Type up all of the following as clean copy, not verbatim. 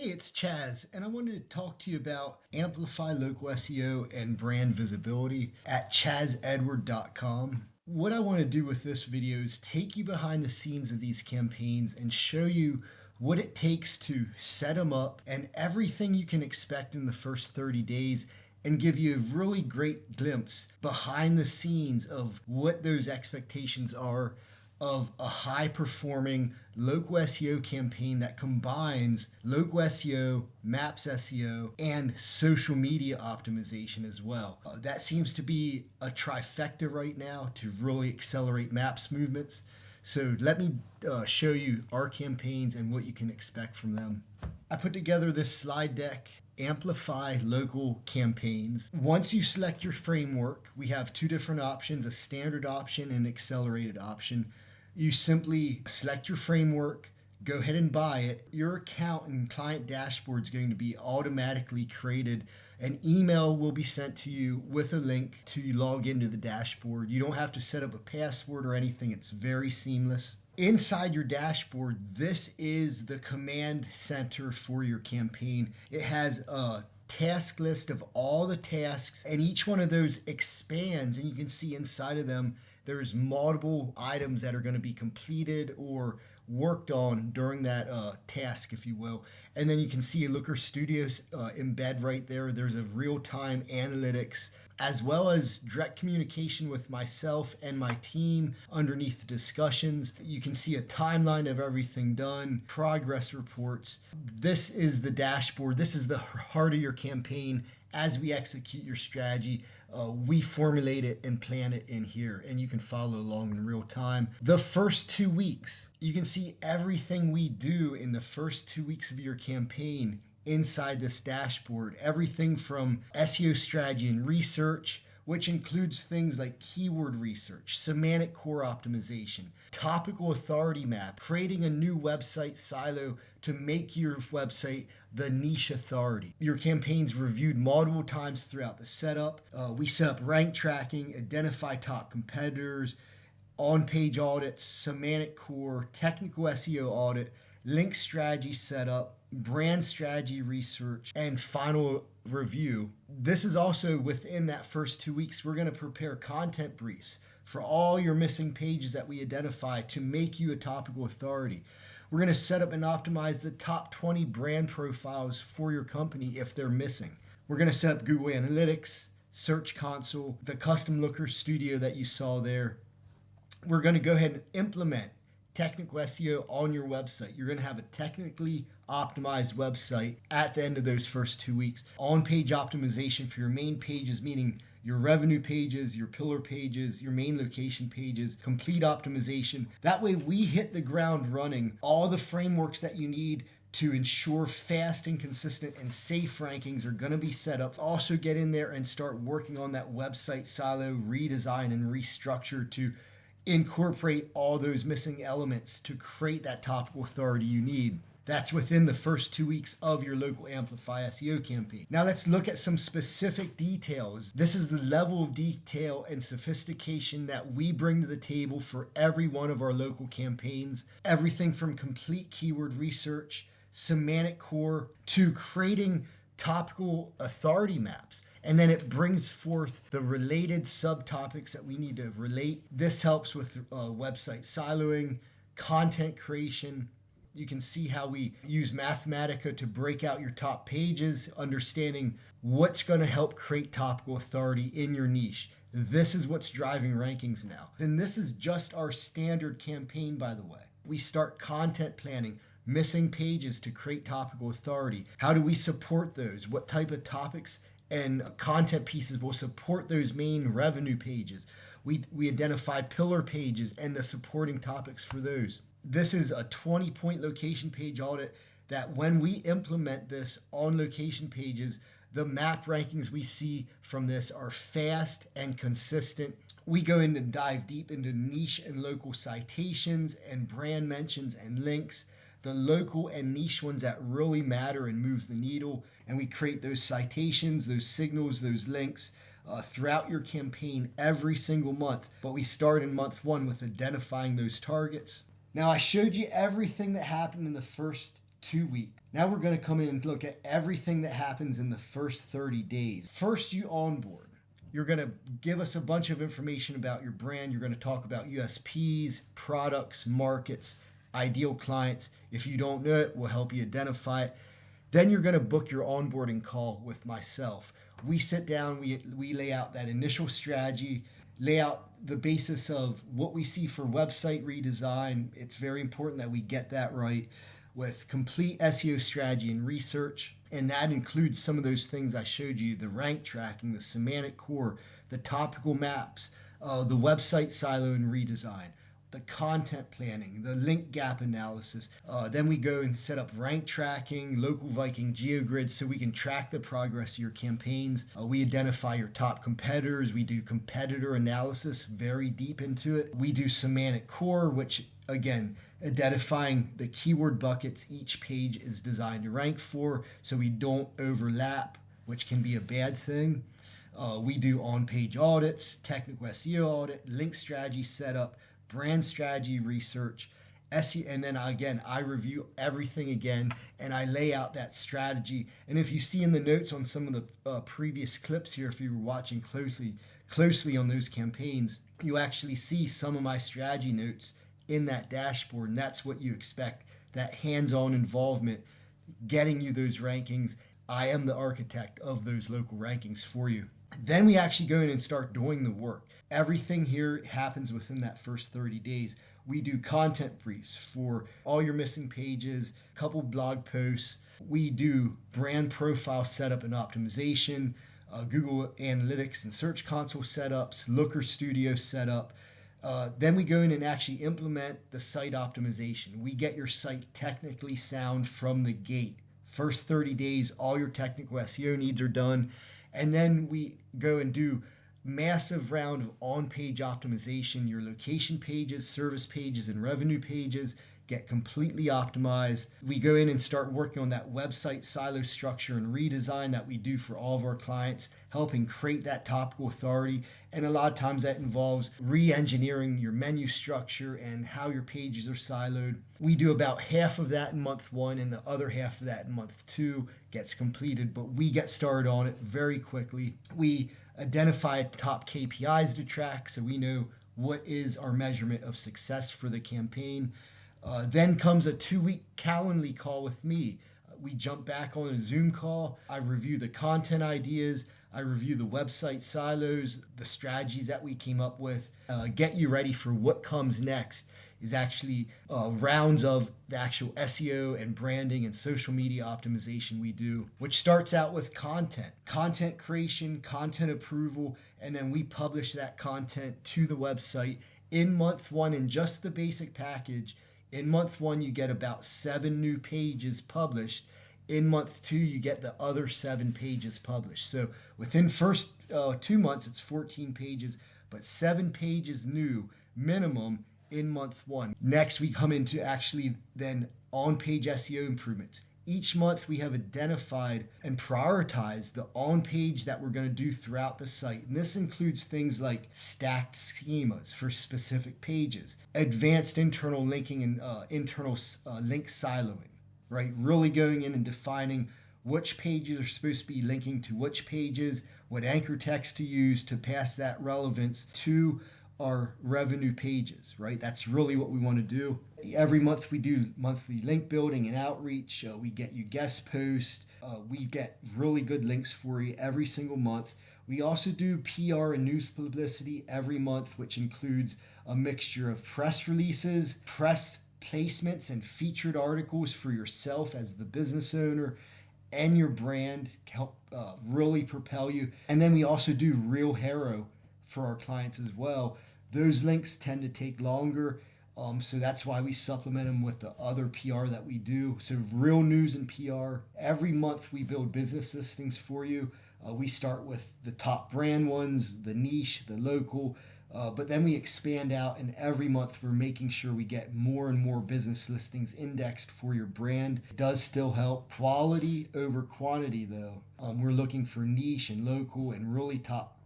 Hey, it's Chaz, and I wanted to talk to you about Amplify Local SEO and brand visibility at chazedward.com. What I want to do with this video is take you behind the scenes of these campaigns and show you what it takes to set them up and everything you can expect in the first 30 days and give you a really great glimpse behind the scenes of what those expectations are of a high performing local SEO campaign that combines local SEO, maps SEO, and social media optimization as well. That seems to be a trifecta right now to really accelerate maps movements. So let me show you our campaigns and what you can expect from them. I put together this slide deck. Amplify local campaigns. Once you select your framework, we have two different options, a standard option and accelerated option. You simply select your framework, go ahead and buy it. Your account and client dashboard is going to be automatically created. An email will be sent to you with a link to log into the dashboard. You don't have to set up a password or anything. It's very seamless. Inside your dashboard, this is the command center for your campaign. It has a task list of all the tasks, and each one of those expands, and you can see inside of them there's multiple items that are going to be completed or worked on during that task, if you will. And then you can see a Looker Studio embed right there. There's a real-time analytics as well as direct communication with myself and my team underneath the discussions. You can see a timeline of everything done, progress reports. This is the dashboard. This is the heart of your campaign. As we execute your strategy, we formulate it and plan it in here, and you can follow along in real time. The first 2 weeks, you can see everything we do in the first 2 weeks of your campaign inside this dashboard. Everything from SEO strategy and research, which includes things like keyword research, semantic core optimization, topical authority map, creating a new website silo to make your website the niche authority. Your campaign's reviewed multiple times throughout the setup. We set up rank tracking, identify top competitors, on-page audits, semantic core, technical SEO audit, link strategy setup, brand strategy research, and final review. This is also within that first 2 weeks. We're going to prepare content briefs for all your missing pages that we identify to make you a topical authority. We're going to set up and optimize the top 20 brand profiles for your company if they're missing. We're going to set up Google Analytics, Search Console, the custom Looker Studio that you saw there. We're going to go ahead and implement technical SEO on your website. You're going to have a technically optimized website at the end of those first 2 weeks. On-page optimization for your main pages, meaning your revenue pages, your pillar pages, your main location pages, complete optimization. That way we hit the ground running. All the frameworks that you need to ensure fast and consistent and safe rankings are going to be set up. Also get in there and start working on that website silo redesign and restructure to incorporate all those missing elements to create that topical authority you need. That's within the first 2 weeks of your local Amplify SEO campaign. Now let's look at some specific details. This is the level of detail and sophistication that we bring to the table for every one of our local campaigns. Everything from complete keyword research, semantic core, to creating topical authority maps. And then it brings forth the related subtopics that we need to relate. This helps with website siloing, content creation. You can see how we use Mathematica to break out your top pages, understanding what's going to help create topical authority in your niche. This is what's driving rankings now. And this is just our standard campaign, by the way. We start content planning, missing pages to create topical authority. How do we support those? What type of topics and content pieces will support those main revenue pages? We identify pillar pages and the supporting topics for those. This is a 20-point location page audit that when we implement this on location pages, the map rankings we see from this are fast and consistent. We go in and dive deep into niche and local citations and brand mentions and links, the local and niche ones that really matter and move the needle. And we create those citations, those signals, those links throughout your campaign every single month. But we start in month 1 with identifying those targets. Now, I showed you everything that happened in the first 2 week. Now we're going to come in and look at everything that happens in the first 30 days. First, you onboard. You're going to give us a bunch of information about your brand. You're going to talk about USPs, products, markets, ideal clients. If you don't know it, we'll help you identify it. Then you're going to book your onboarding call with myself. We sit down, we lay out that initial strategy, lay out the basis of what we see for website redesign. It's very important that we get that right, with complete SEO strategy and research. And that includes some of those things I showed you: the rank tracking, the semantic core, the topical maps, the website silo and redesign, the content planning, the link gap analysis. Then we go and set up rank tracking, local Viking geogrids, so we can track the progress of your campaigns. We identify your top competitors. We do competitor analysis, very deep into it. We do semantic core, which again, identifying the keyword buckets each page is designed to rank for, so we don't overlap, which can be a bad thing. We do on-page audits, technical SEO audit, link strategy setup, brand strategy research, SEO, and then again, I review everything again and I lay out that strategy. And if you see in the notes on some of the previous clips here, if you were watching closely on those campaigns, you actually see some of my strategy notes in that dashboard, and that's what you expect, that hands-on involvement, getting you those rankings. I am the architect of those local rankings for you. Then we actually go in and start doing the work. Everything here happens within that first 30 days. We do content briefs for all your missing pages, a couple blog posts. We do brand profile setup and optimization, Google Analytics and Search Console setups, Looker Studio setup. Then we go in and actually implement the site optimization. We get your site technically sound from the gate. First 30 days, all your technical SEO needs are done. And then we go and do massive round of on-page optimization. Your location pages, service pages, and revenue pages get completely optimized. We go in and start working on that website silo structure and redesign that we do for all of our clients, helping create that topical authority. And a lot of times that involves re-engineering your menu structure and how your pages are siloed. We do about half of that in month 1, and the other half of that in month 2 gets completed, but we get started on it very quickly. We identify top KPIs to track so we know what is our measurement of success for the campaign. Then comes a 2-week Calendly call with me. We jump back on a Zoom call. I review the content ideas. I review the website silos, the strategies that we came up with, get you ready for what comes next. Is actually rounds of the actual SEO and branding and social media optimization we do, which starts out with content creation, content approval, and then we publish that content to the website in month 1 in just the basic package. In month 1, you get about 7 new pages published. In month 2, you get the other 7 pages published. So within first 2 months, it's 14 pages, but 7 pages new minimum in month 1. Next, we come into actually then on-page SEO improvements. Each month we have identified and prioritized the on-page that we're going to do throughout the site. And this includes things like stacked schemas for specific pages, advanced internal linking and internal link siloing, right? Really going in and defining which pages are supposed to be linking to which pages, what anchor text to use to pass that relevance to our revenue pages, right? That's really what we want to do. Every month we do monthly link building and outreach. We get you guest posts. We get really good links for you every single month. We also do PR and news publicity every month, which includes a mixture of press releases, press placements, and featured articles for yourself as the business owner and your brand to help really propel you. And then we also do Real Hero for our clients as well. Those links tend to take longer, so that's why we supplement them with the other PR that we do. So real news and PR. Every month we build business listings for you. We start with the top brand ones, the niche, the local, but then we expand out, and every month we're making sure we get more and more business listings indexed for your brand. It does still help. Quality over quantity though. We're looking for niche and local and really top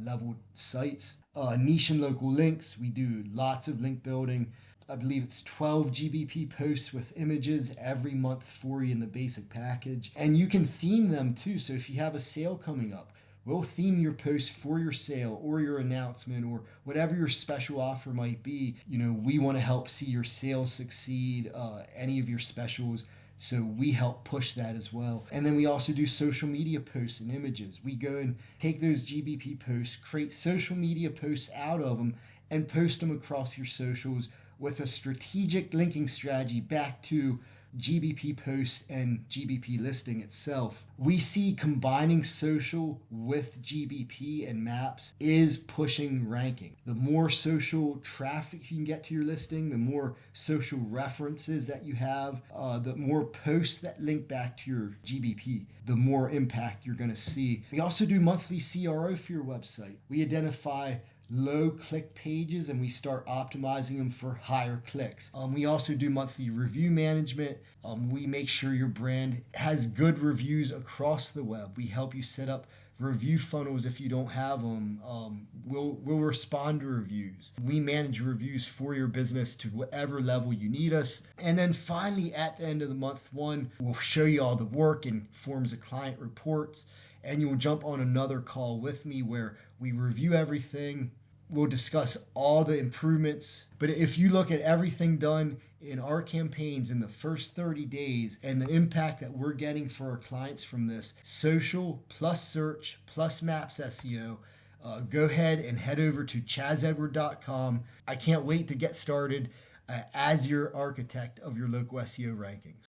level sites. Niche and local links. We do lots of link building. I believe it's 12 GBP posts with images every month for you in the basic package. And you can theme them too. So if you have a sale coming up, we'll theme your post for your sale or your announcement or whatever your special offer might be. We want to help see your sales succeed, any of your specials. So we help push that as well. And then we also do social media posts and images. We go and take those GBP posts, create social media posts out of them, and post them across your socials with a strategic linking strategy back to GBP posts and GBP listing itself. We see combining social with GBP and maps is pushing ranking. The more social traffic you can get to your listing, the more social references that you have, the more posts that link back to your GBP, the more impact you're going to see. We also do monthly CRO for your website. We identify low click pages and we start optimizing them for higher clicks. We also do monthly review management. We make sure your brand has good reviews across the web. We help you set up review funnels if you don't have them. We'll respond to reviews. We manage reviews for your business to whatever level you need us. And then finally, at the end of the month one, we'll show you all the work in forms of client reports, and you'll jump on another call with me where we review everything. We'll discuss all the improvements. But if you look at everything done in our campaigns in the first 30 days and the impact that we're getting for our clients from this, social plus search plus maps SEO, go ahead and head over to chazedward.com. I can't wait to get started as your architect of your local SEO rankings.